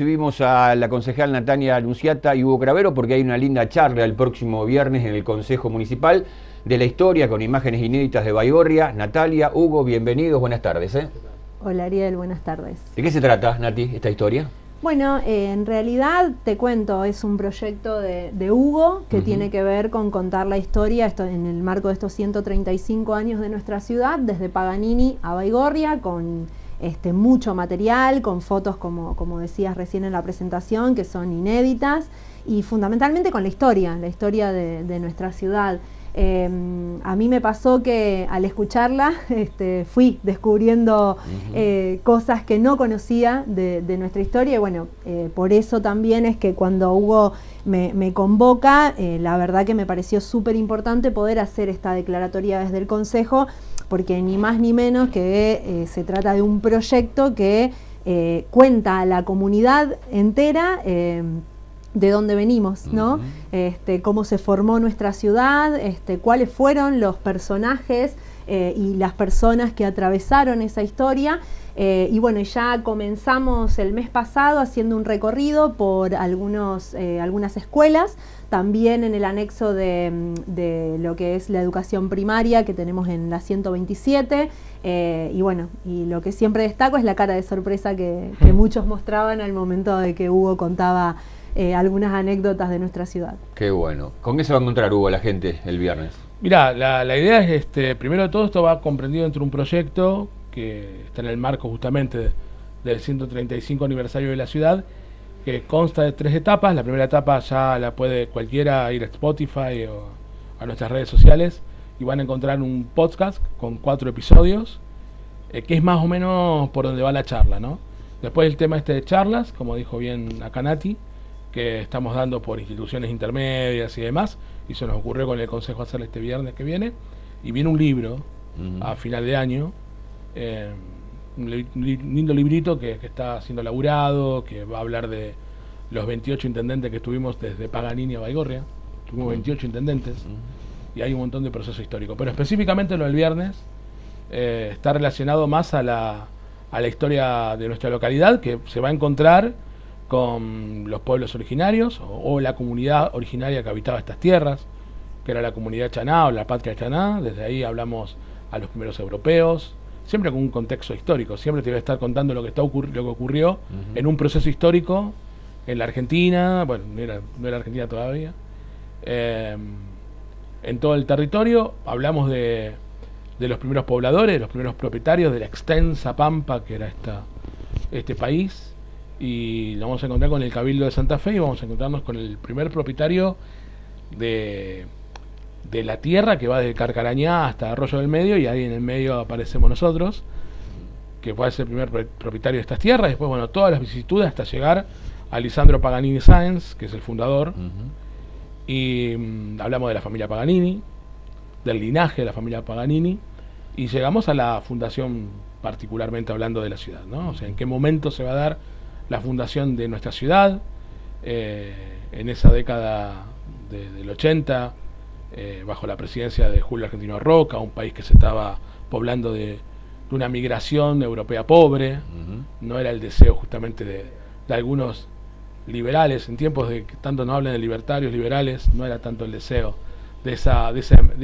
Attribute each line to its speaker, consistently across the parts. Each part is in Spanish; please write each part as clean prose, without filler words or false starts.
Speaker 1: recibimos a la concejal Natalia Luciata y Hugo Cravero porque hay una linda charla el próximo viernes en el Consejo Municipal de la historia con imágenes inéditas de Baigorria. Natalia, Hugo, bienvenidos, buenas tardes.
Speaker 2: Hola Ariel, buenas tardes.
Speaker 1: ¿De qué se trata, Nati, esta historia?
Speaker 2: Bueno, en realidad, te cuento, es un proyecto de Hugo que tiene que ver con contar la historia en el marco de estos 135 años de nuestra ciudad, desde Paganini a Baigorria, con mucho material, con fotos, como decías recién en la presentación, que son inéditas, y fundamentalmente con la historia de nuestra ciudad. A mí me pasó que al escucharla fui descubriendo cosas que no conocía de nuestra historia, y bueno, por eso también es que cuando Hugo me convoca, la verdad que me pareció súper importante poder hacer esta declaratoria desde el Consejo, porque ni más ni menos que se trata de un proyecto que cuenta a la comunidad entera de dónde venimos, ¿no? Cómo se formó nuestra ciudad, cuáles fueron los personajes y las personas que atravesaron esa historia. Y bueno, ya comenzamos el mes pasado haciendo un recorrido por algunas escuelas, también en el anexo de lo que es la educación primaria que tenemos en la 127, y bueno, y lo que siempre destaco es la cara de sorpresa que muchos mostraban al momento de que Hugo contaba algunas anécdotas de nuestra ciudad.
Speaker 1: Qué bueno. ¿Con qué se va a encontrar, Hugo, la gente el viernes?
Speaker 3: Mirá, la idea es, primero de todo, esto va comprendido dentro de un proyecto que está en el marco justamente del 135 aniversario de la ciudad, que consta de 3 etapas. La primera etapa ya la puede cualquiera ir a Spotify o a nuestras redes sociales y van a encontrar un podcast con 4 episodios, que es más o menos por donde va la charla, ¿no? Después el tema de charlas, como dijo bien acá Nati, que estamos dando por instituciones intermedias y demás, y se nos ocurrió con el Consejo hacerle este viernes que viene, y viene un libro a final de año, un lindo librito que está siendo elaborado, que va a hablar de los 28 intendentes que tuvimos desde Paganini a Baigorria. Tuvimos 28 intendentes y hay un montón de proceso histórico, pero específicamente lo del viernes está relacionado más a la historia de nuestra localidad, que se va a encontrar con los pueblos originarios o la comunidad originaria que habitaba estas tierras, que era la comunidad chaná o la patria chaná. Desde ahí hablamos a los primeros europeos, siempre con un contexto histórico. Siempre te voy a estar contando lo que ocurrió en un proceso histórico en la Argentina, bueno, no era Argentina todavía, en todo el territorio. Hablamos de los primeros pobladores, de los primeros propietarios de la extensa pampa que era este país. Y lo vamos a encontrar con el Cabildo de Santa Fe, y vamos a encontrarnos con el primer propietario de la tierra, que va desde Carcarañá hasta Arroyo del Medio, y ahí en el medio aparecemos nosotros, que fue el primer propietario de estas tierras. Después, bueno, todas las vicisitudes hasta llegar a Lisandro Paganini Sáenz, que es el fundador, y hablamos de la familia Paganini, del linaje de la familia Paganini, y llegamos a la fundación, particularmente hablando de la ciudad, ¿no? O sea, en qué momento se va a dar la fundación de nuestra ciudad, en esa década del 80, bajo la presidencia de Julio Argentino Roca, un país que se estaba poblando de una migración europea pobre. No era el deseo justamente de algunos liberales, en tiempos de que tanto nos hablan de libertarios, liberales, no era tanto el deseo de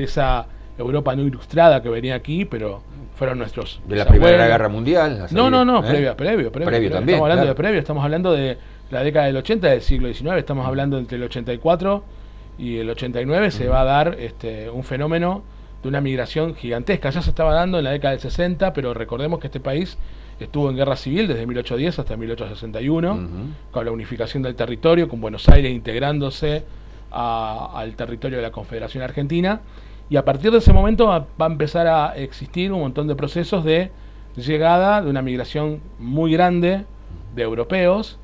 Speaker 3: esa Europa no ilustrada que venía aquí, pero fueron nuestros...
Speaker 1: ¿De la Primera Guerra Mundial?
Speaker 3: No, previo
Speaker 1: también.
Speaker 3: Estamos hablando de previo, estamos hablando de la década del 80 del siglo XIX, estamos hablando entre el 84 y el 89 se va a dar un fenómeno de una migración gigantesca. Ya se estaba dando en la década del 60, pero recordemos que este país estuvo en guerra civil desde 1810 hasta 1861, con la unificación del territorio, con Buenos Aires integrándose al territorio de la Confederación Argentina. Y a partir de ese momento va a empezar a existir un montón de procesos de llegada de una migración muy grande de europeos,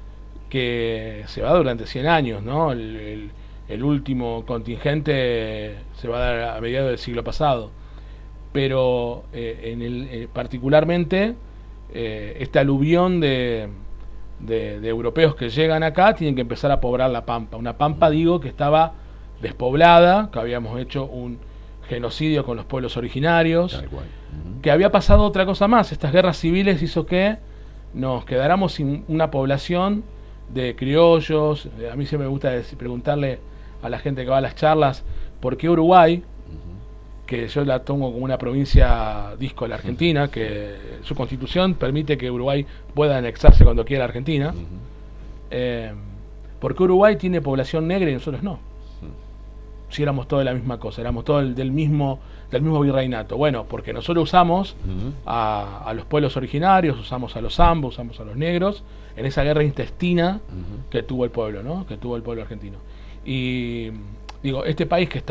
Speaker 3: que se va a dar durante 100 años, ¿no? El último contingente se va a dar a mediados del siglo pasado. Pero particularmente este aluvión de europeos que llegan acá tienen que empezar a poblar la pampa. Una pampa, digo, que estaba despoblada, que habíamos hecho un genocidio con los pueblos originarios, que había pasado otra cosa más. Estas guerras civiles hizo que nos quedáramos sin una población de criollos. A mí siempre me gusta preguntarle a la gente que va a las charlas, ¿por qué Uruguay? Que yo la tomo como una provincia disco de la Argentina, que su constitución permite que Uruguay pueda anexarse cuando quiera a Argentina. ¿Por qué Uruguay tiene población negra y nosotros no? Si éramos todos de la misma cosa, éramos todos del mismo virreinato. Bueno, porque nosotros usamos a los pueblos originarios, usamos a los zambos, usamos a los negros, en esa guerra intestina que tuvo el pueblo, ¿no? Que tuvo el pueblo argentino. Y digo, este país que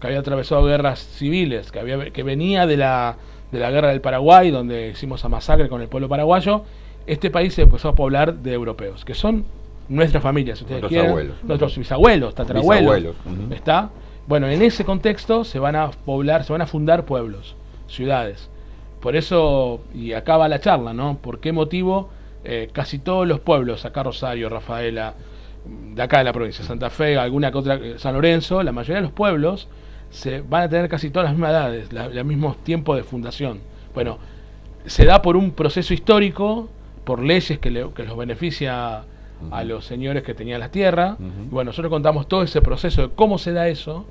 Speaker 3: había atravesado guerras civiles, que venía de la guerra del Paraguay, donde hicimos a masacre con el pueblo paraguayo, este país se empezó a poblar de europeos, que son nuestras familias, si ustedes quieren,
Speaker 1: abuelos.
Speaker 3: Nuestros bisabuelos, tatarabuelos, ¿está? Bueno, en ese contexto se van a poblar, se van a fundar pueblos, ciudades. Por eso, y acá va la charla, ¿no? ¿Por qué motivo casi todos los pueblos, acá Rosario, Rafaela, de acá de la provincia de Santa Fe, alguna que otra, San Lorenzo, la mayoría de los pueblos se van a tener casi todas las mismas edades, los mismos tiempos de fundación? Bueno, se da por un proceso histórico, por leyes que los beneficia a los señores que tenían la tierra. Y bueno, nosotros contamos todo ese proceso de cómo se da eso,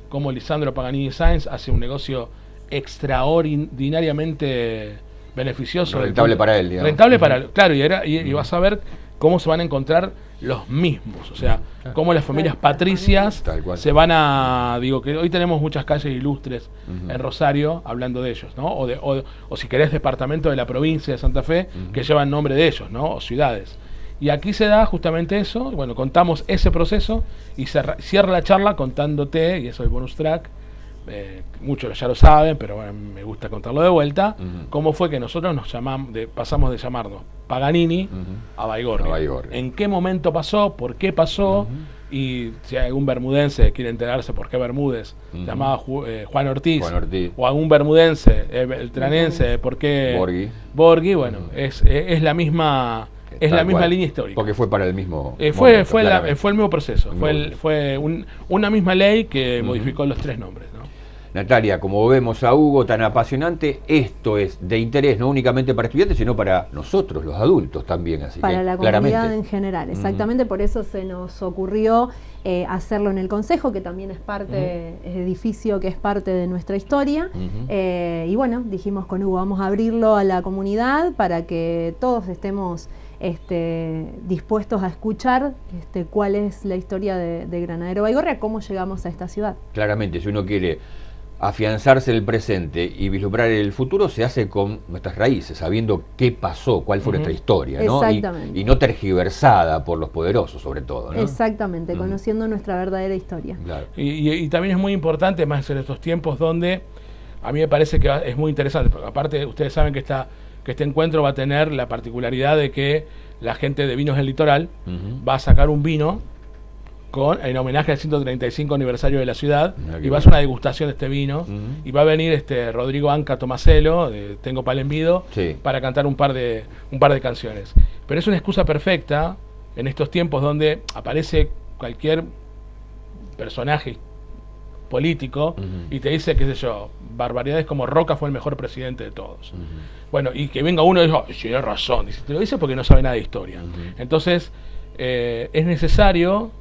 Speaker 3: cómo Lisandro Paganini Sáenz hace un negocio extraordinariamente beneficioso.
Speaker 1: Rentable para él, digamos.
Speaker 3: Rentable para él, claro, y vas a ver cómo se van a encontrar los mismos, o sea, cómo las familias patricias se van a... Digo, que hoy tenemos muchas calles ilustres en Rosario hablando de ellos, ¿no? O si querés, departamento de la provincia de Santa Fe que llevan nombre de ellos, ¿no? O ciudades. Y aquí se da justamente eso. Bueno, contamos ese proceso y cierra la charla contándote, y eso es el bonus track, muchos ya lo saben, pero bueno, me gusta contarlo de vuelta, cómo fue que nosotros pasamos de llamarnos Paganini a Baigorria. ¿En qué momento pasó? ¿Por qué pasó? Y si hay algún bermudense quiere enterarse por qué Bermúdez llamaba Juan Ortiz, o algún bermudense, beltranense, por qué Borghi, bueno, es la misma... Es la misma línea histórica.
Speaker 1: Porque fue para el mismo
Speaker 3: fue el mismo proceso. Fue una misma ley que modificó los tres nombres, ¿no?
Speaker 1: Natalia, como vemos a Hugo tan apasionante, esto es de interés no únicamente para estudiantes, sino para nosotros, los adultos también. Así
Speaker 2: para
Speaker 1: que,
Speaker 2: la comunidad en general, exactamente. Por eso se nos ocurrió hacerlo en el Consejo, que también es parte, es edificio que es parte de nuestra historia. Y bueno, dijimos con Hugo, vamos a abrirlo a la comunidad para que todos estemos dispuestos a escuchar cuál es la historia de Granadero Baigorria, cómo llegamos a esta ciudad. Claramente,
Speaker 1: si uno quiere afianzarse el presente y vislumbrar el futuro, se hace con nuestras raíces, sabiendo qué pasó, cuál fue nuestra historia, ¿no? Y no tergiversada por los poderosos, sobre todo, ¿no? Exactamente, conociendo nuestra verdadera historia.
Speaker 3: Claro. Y también es muy importante, más en estos tiempos donde a mí me parece que es muy interesante, porque aparte ustedes saben que este encuentro va a tener la particularidad de que la gente de Vinos del Litoral va a sacar un vino en homenaje al 135 aniversario de la ciudad, y va a hacer una degustación de este vino, y va a venir Rodrigo Anca Tomaselo, de Tengo Palenvido, para cantar un par de canciones. Pero es una excusa perfecta en estos tiempos donde aparece cualquier personaje político y te dice, qué sé yo, barbaridades como Roca fue el mejor presidente de todos. Bueno, y que venga uno y diga, sí, tienes razón, y te lo dice porque no sabe nada de historia. Entonces, es necesario,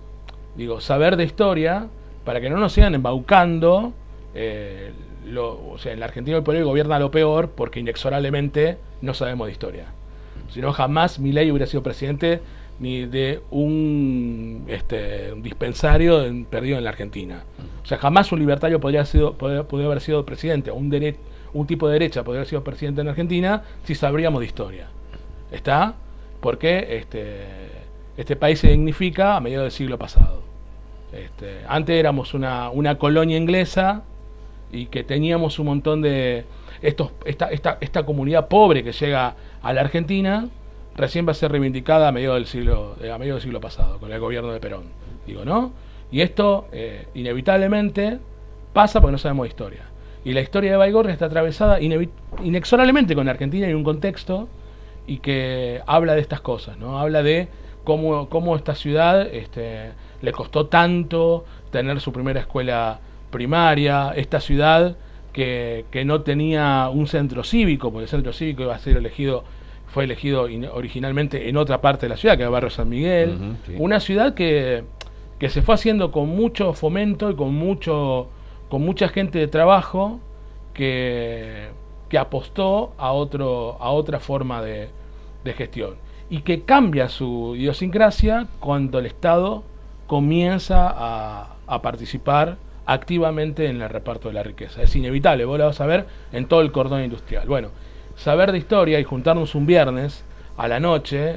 Speaker 3: saber de historia para que no nos sigan embaucando. O sea, en la Argentina hoy por hoy gobierna lo peor porque inexorablemente no sabemos de historia. Si no, jamás Milei hubiera sido presidente ni de un dispensario perdido en la Argentina. O sea, jamás un libertario podría haber sido presidente, un tipo de derecha podría haber sido presidente en Argentina si sabríamos de historia. ¿Está? Porque este país se dignifica a mediados del siglo pasado. Antes éramos una colonia inglesa y que teníamos un montón de... Esta comunidad pobre que llega a la Argentina recién va a ser reivindicada a mediados del siglo pasado, con el gobierno de Perón, ¿no? Y esto inevitablemente pasa porque no sabemos de historia. Y la historia de Baigorria está atravesada inexorablemente con la Argentina y un contexto y que habla de estas cosas, ¿no? Habla de cómo esta ciudad le costó tanto tener su primera escuela primaria, esta ciudad que no tenía un centro cívico, porque el centro cívico iba a ser elegido fue elegido originalmente en otra parte de la ciudad, que es el barrio San Miguel.
Speaker 1: Sí.
Speaker 3: Una ciudad que se fue haciendo con mucho fomento y con mucha gente de trabajo que apostó a otra forma de gestión. Y que cambia su idiosincrasia cuando el Estado comienza a participar activamente en el reparto de la riqueza. Es inevitable, vos lo vas a ver en todo el cordón industrial. Bueno, saber de historia y juntarnos un viernes a la noche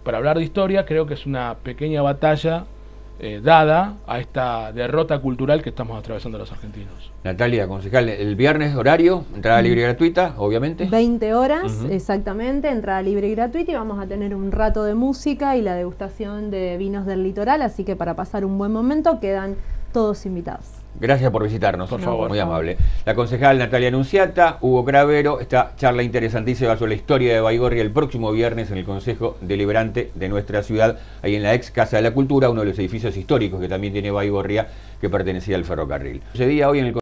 Speaker 3: para hablar de historia, creo que es una pequeña batalla dada a esta derrota cultural que estamos atravesando los argentinos.
Speaker 1: Natalia, concejal, el viernes horario, entrada libre y gratuita, obviamente.
Speaker 2: 20 horas, exactamente, entrada libre y gratuita, y vamos a tener un rato de música y la degustación de vinos del litoral, así que para pasar un buen momento quedan todos invitados.
Speaker 1: Gracias por visitarnos,
Speaker 3: Por favor.
Speaker 1: muy amable. La concejal Natalia Nunziata, Hugo Cravero, esta charla interesantísima sobre la historia de Baigorria el próximo viernes en el Consejo Deliberante de nuestra ciudad, ahí en la ex Casa de la Cultura, uno de los edificios históricos que también tiene Baigorria, que pertenecía al ferrocarril. Ese día hoy en el